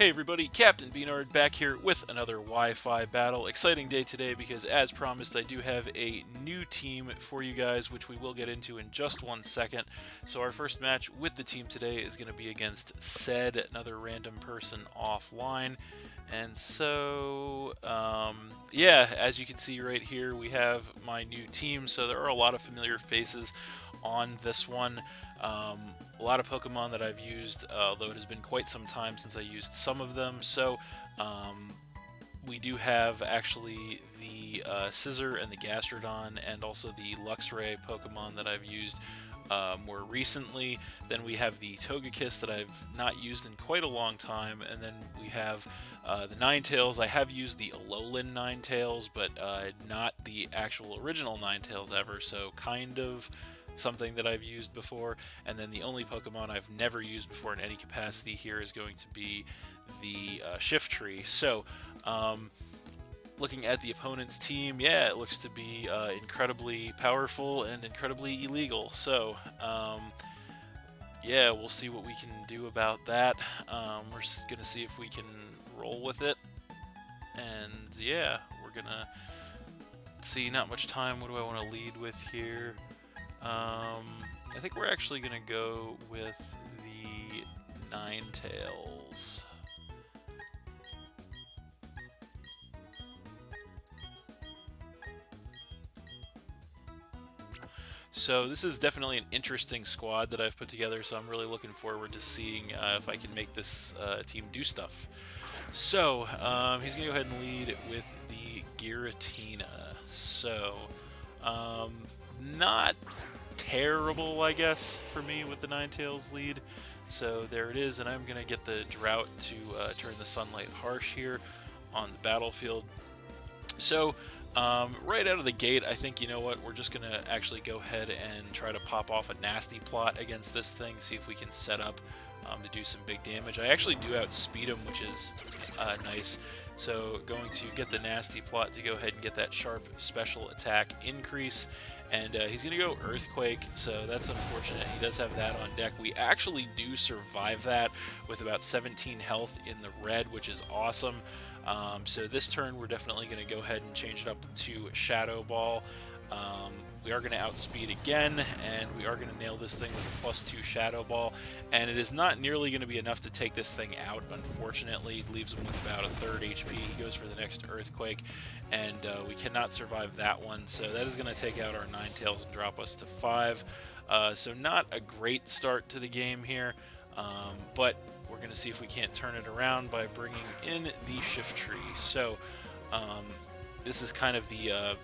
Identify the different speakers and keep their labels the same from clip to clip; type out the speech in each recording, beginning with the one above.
Speaker 1: Hey everybody, Captain B-Nard back here with another Wi-Fi battle. Exciting day today because, as promised, I do have a new team for you guys, which we will get into in just 1 second. So our first match with the team today is going to be against Said, another random person offline. And so, yeah, as you can see right here, we have my new team. So there are a lot of familiar faces on this one. A lot of Pokemon that I've used, although it has been quite some time since I used some of them. So we do have actually the Scissor and the Gastrodon, and also the Luxray Pokemon that I've used more recently. Then we have the Togekiss that I've not used in quite a long time, and then we have the Ninetales. I have used the Alolan Ninetales, but not the actual original Ninetales ever, so kind of something that I've used before. And then the only Pokemon I've never used before in any capacity here is going to be the Shiftry. So looking at the opponent's team, yeah, it looks to be incredibly powerful and incredibly illegal. So yeah, we'll see what we can do about that. We're just gonna see if we can roll with it, and yeah, we're gonna see. Not much time. What do I want to lead with here? I think we're actually going to go with the Ninetales. So this is definitely an interesting squad that I've put together, so I'm really looking forward to seeing if I can make this team do stuff. So he's going to go ahead and lead with the Giratina. So not terrible, I guess, for me with the Ninetales lead. So there it is, and I'm going to get the Drought to turn the Sunlight Harsh here on the battlefield. So right out of the gate, I think, you know what, we're just going to actually go ahead and try to pop off a nasty plot against this thing, see if we can set up to do some big damage. I actually do outspeed him, which is nice. So going to get the nasty plot to go ahead and get that sharp special attack increase, and he's going to go Earthquake, so that's unfortunate. He does have that on deck. We actually do survive that with about 17 health in the red, which is awesome. So this turn we're definitely going to go ahead and change it up to Shadow Ball. We are going to outspeed again, and we are going to nail this thing with a +2 Shadow Ball, and it is not nearly going to be enough to take this thing out, unfortunately. It leaves him with about a third HP. He goes for the next Earthquake, and we cannot survive that one, so that is going to take out our Ninetales and drop us to 5. So not a great start to the game here, but we're going to see if we can't turn it around by bringing in the Shiftry. So this is kind of the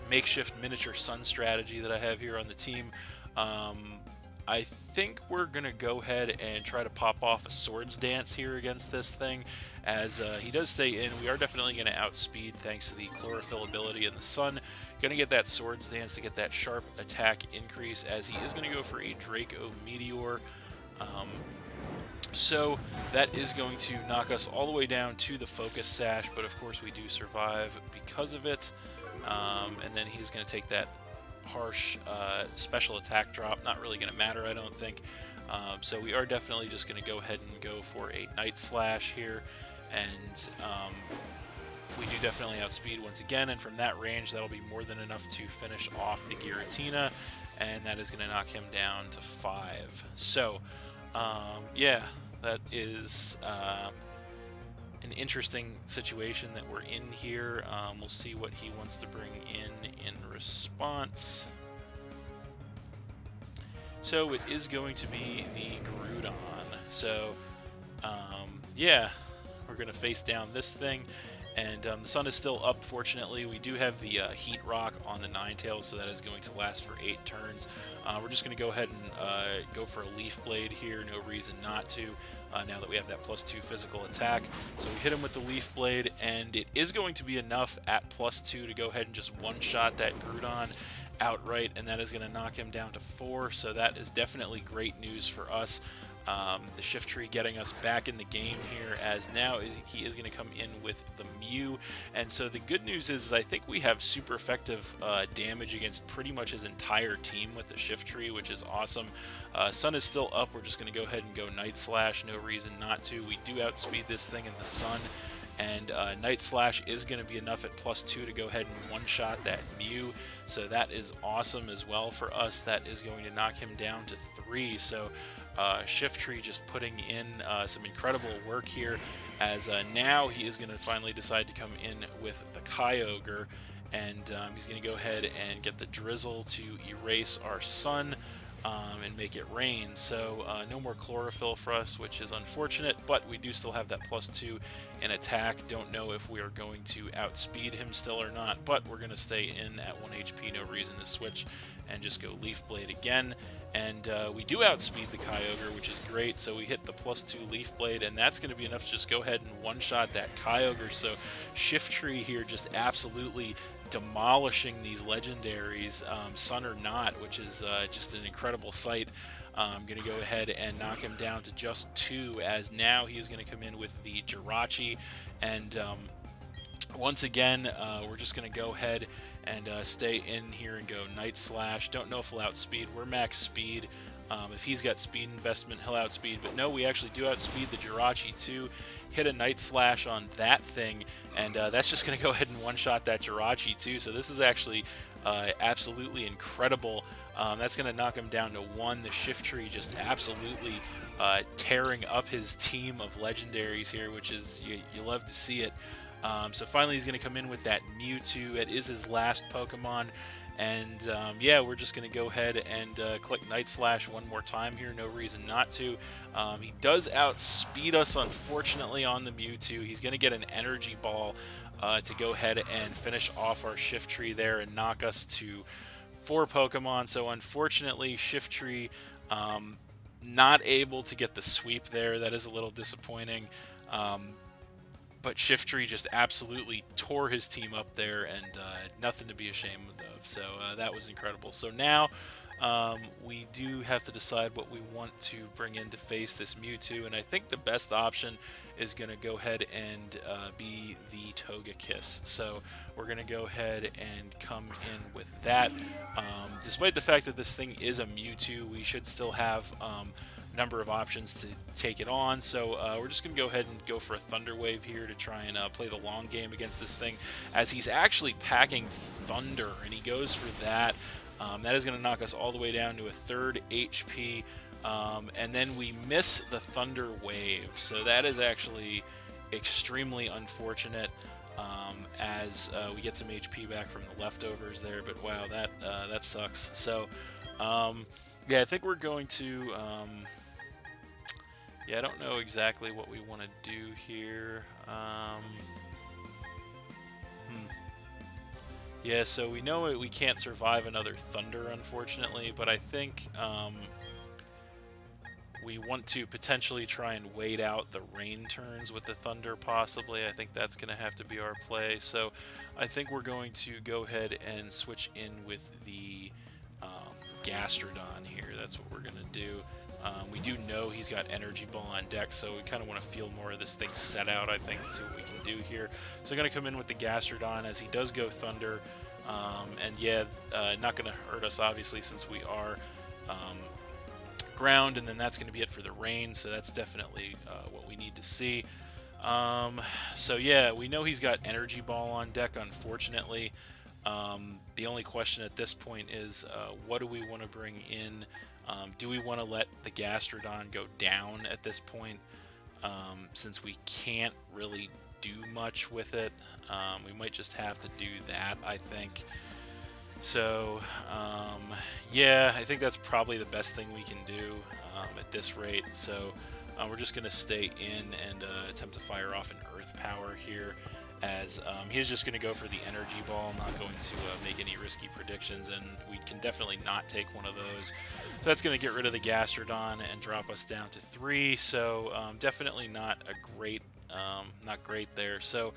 Speaker 1: makeshift miniature sun strategy that I have here on the team. I think we're going to go ahead and try to pop off a Swords Dance here against this thing, as he does stay in. We are definitely going to outspeed thanks to the Chlorophyll ability in the sun. Going to get that Swords Dance to get that sharp attack increase, as he is going to go for a Draco Meteor. So that is going to knock us all the way down to the Focus Sash, but of course we do survive because of it. And then he's going to take that harsh special attack drop. Not really going to matter, I don't think. So we are definitely just going to go ahead and go for a Night Slash here, and we do definitely outspeed once again, and from that range that'll be more than enough to finish off the Giratina, and that is going to knock him down to 5. So yeah, that is an interesting situation that we're in here. We'll see what he wants to bring in response. So it is going to be the Groudon. So yeah, we're going to face down this thing, and the sun is still up, fortunately. We do have the Heat Rock on the Ninetales, so that is going to last for 8 turns. We're just going to go ahead and go for a Leaf Blade here, no reason not to, now that we have that +2 physical attack. So we hit him with the Leaf Blade, and it is going to be enough at +2 to go ahead and just one-shot that Groudon outright, and that is going to knock him down to 4, so that is definitely great news for us. The Shift Tree getting us back in the game here, as now he is going to come in with the Mew. And so the good news is I think we have super effective damage against pretty much his entire team with the Shift Tree, which is awesome. Sun is still up. We're just going to go ahead and go Night Slash. No reason not to. We do outspeed this thing in the Sun. And Night Slash is going to be enough at +2 to go ahead and one-shot that Mew. So that is awesome as well for us. That is going to knock him down to 3. So Shift Tree just putting in some incredible work here, as now he is going to finally decide to come in with the Kyogre. And he's going to go ahead and get the Drizzle to erase our Sun. And make it rain. So no more chlorophyll for us, which is unfortunate, but we do still have that +2 in attack. Don't know if we are going to outspeed him still or not, but we're going to stay in at 1 HP, no reason to switch, and just go Leaf Blade again. And we do outspeed the Kyogre, which is great, so we hit the +2 Leaf Blade, and that's going to be enough to just go ahead and one-shot that Kyogre. So Shift Tree here just absolutely demolishing these legendaries, Sun or not, which is just an incredible sight. I'm going to go ahead and knock him down to just 2, as now he is going to come in with the Jirachi. And once again, we're just going to go ahead and stay in here and go Night Slash. Don't know if we'll outspeed. We're max speed. If he's got speed investment, he'll outspeed. But no, we actually do outspeed the Jirachi too. Hit a Night Slash on that thing, and that's just going to go ahead and one-shot that Jirachi too. So this is actually absolutely incredible. That's going to knock him down to 1. The Shift Tree just absolutely tearing up his team of legendaries here, which is, you love to see it. So finally he's going to come in with that Mewtwo. It is his last Pokemon. And yeah, we're just going to go ahead and click Night Slash one more time here. No reason not to. He does outspeed us, unfortunately, on the Mewtwo. He's going to get an Energy Ball to go ahead and finish off our Shift Tree there and knock us to 4 Pokemon. So unfortunately, Shift Tree not able to get the sweep there. That is a little disappointing. But Shift Tree just absolutely tore his team up there, and nothing to be ashamed of. So that was incredible. So now we do have to decide what we want to bring in to face this Mewtwo, and I think the best option is going to go ahead and be the Togekiss. So we're going to go ahead and come in with that. Despite the fact that this thing is a Mewtwo, we should still have number of options to take it on. So we're just going to go ahead and go for a Thunder Wave here to try and play the long game against this thing, as he's actually packing Thunder, and he goes for that. That is going to knock us all the way down to a 3rd HP, and then we miss the Thunder Wave. So that is actually extremely unfortunate, as we get some HP back from the leftovers there, but wow, that sucks. So yeah, I think we're going to yeah, I don't know exactly what we want to do here. Yeah, so we know we can't survive another Thunder, unfortunately, but I think we want to potentially try and wait out the rain turns with the Thunder, possibly. I think that's going to have to be our play. So I think we're going to go ahead and switch in with the Gastrodon here. That's what we're going to do. We do know he's got Energy Ball on deck, so we kind of want to feel more of this thing set out, I think, to see what we can do here. So I'm going to come in with the Gastrodon, as he does go Thunder. And yeah, not going to hurt us, obviously, since we are ground, and then that's going to be it for the rain, so that's definitely what we need to see. So yeah, we know he's got Energy Ball on deck, unfortunately. The only question at this point is, what do we want to bring in? Do we want to let the Gastrodon go down at this point, since we can't really do much with it? We might just have to do that, I think. So yeah, I think that's probably the best thing we can do at this rate. So we're just going to stay in and attempt to fire off an Earth Power here, as he's just going to go for the Energy Ball, not going to make any risky predictions, and we can definitely not take one of those. So that's going to get rid of the Gastrodon and drop us down to 3, so definitely not a great, not great there. So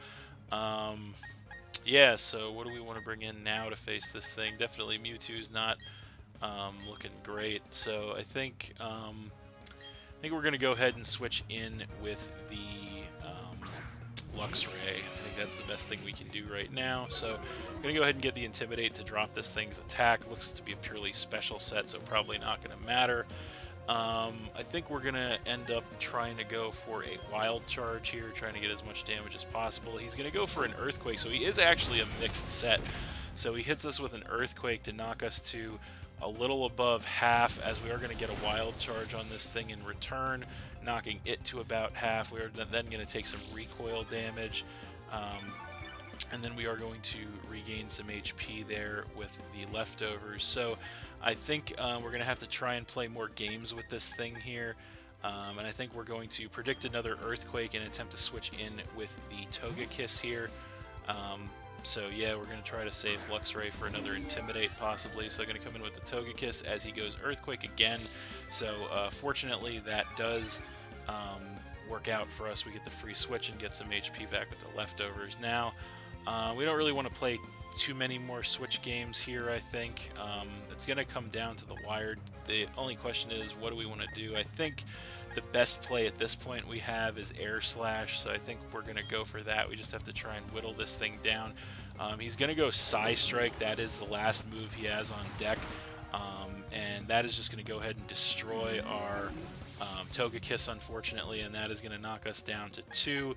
Speaker 1: yeah, so what do we want to bring in now to face this thing? Definitely Mewtwo's not looking great, so I think I think we're going to go ahead and switch in with the Lux Ray. I think that's the best thing we can do right now. So I'm going to go ahead and get the Intimidate to drop this thing's attack. Looks to be a purely special set, so probably not going to matter. I think we're going to end up trying to go for a Wild Charge here, trying to get as much damage as possible. He's going to go for an Earthquake, so he is actually a mixed set. So he hits us with an Earthquake to knock us to a little above half, as we are going to get a Wild Charge on this thing in return, knocking it to about half. We are then going to take some recoil damage, and then we are going to regain some HP there with the leftovers. So I think we're going to have to try and play more games with this thing here, and I think we're going to predict another Earthquake and attempt to switch in with the Togekiss here. So yeah, we're going to try to save Luxray for another Intimidate possibly. So I'm going to come in with the Togekiss as he goes Earthquake again. So fortunately that does work out for us. We get the free switch and get some HP back with the leftovers. Now, we don't really want to play too many more switch games here, I think. It's going to come down to the wire. The only question is, what do we want to do? I think the best play at this point we have is Air Slash, so I think we're going to go for that. We just have to try and whittle this thing down. He's going to go Psy Strike. That is the last move he has on deck, and that is just going to go ahead and destroy our Togekiss, unfortunately, and that is going to knock us down to 2.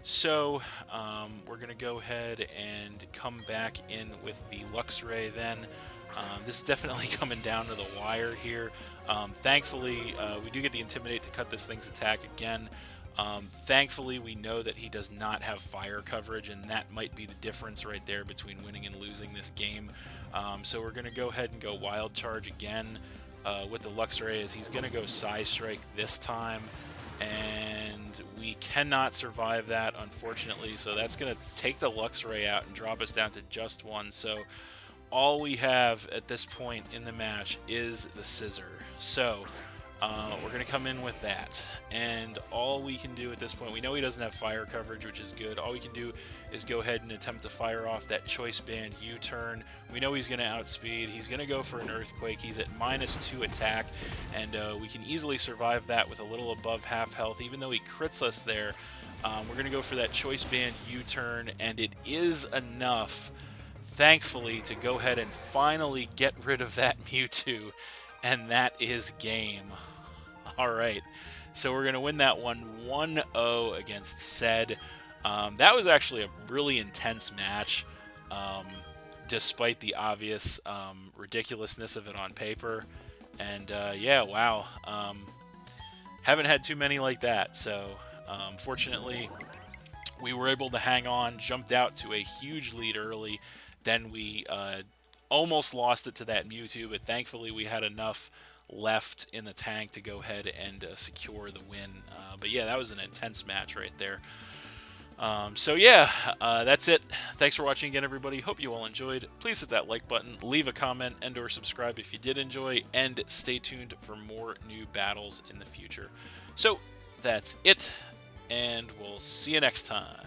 Speaker 1: So we're going to go ahead and come back in with the Luxray then. This is definitely coming down to the wire here. Thankfully, we do get the Intimidate to cut this thing's attack again. Thankfully, we know that he does not have fire coverage, and that might be the difference right there between winning and losing this game. So we're going to go ahead and go Wild Charge again with the Luxray, as he's going to go Psy Strike this time. And we cannot survive that, unfortunately, so that's going to take the Luxray out and drop us down to just 1. So all we have at this point in the match is the Scissor. So we're going to come in with that, and all we can do at this point, we know he doesn't have fire coverage, which is good. All we can do is go ahead and attempt to fire off that Choice Band U-turn. We know he's going to outspeed. He's going to go for an Earthquake. He's at -2 attack, and we can easily survive that with a little above half health. Even though he crits us there, we're going to go for that Choice Band U-turn, and it is enough, thankfully, to go ahead and finally get rid of that Mewtwo, and that is game. All right, so we're going to win that one 1-0 against Ced. That was actually a really intense match, despite the obvious ridiculousness of it on paper. And yeah, wow. Haven't had too many like that. So fortunately, we were able to hang on, jumped out to a huge lead early. Then we almost lost it to that Mewtwo, but thankfully we had enough left in the tank to go ahead and secure the win. But yeah, that was an intense match right there. So yeah, that's it. Thanks for watching again, everybody. Hope you all enjoyed. Please hit that like button, leave a comment, and or subscribe if you did enjoy, and stay tuned for more new battles in the future. So that's it, and we'll see you next time.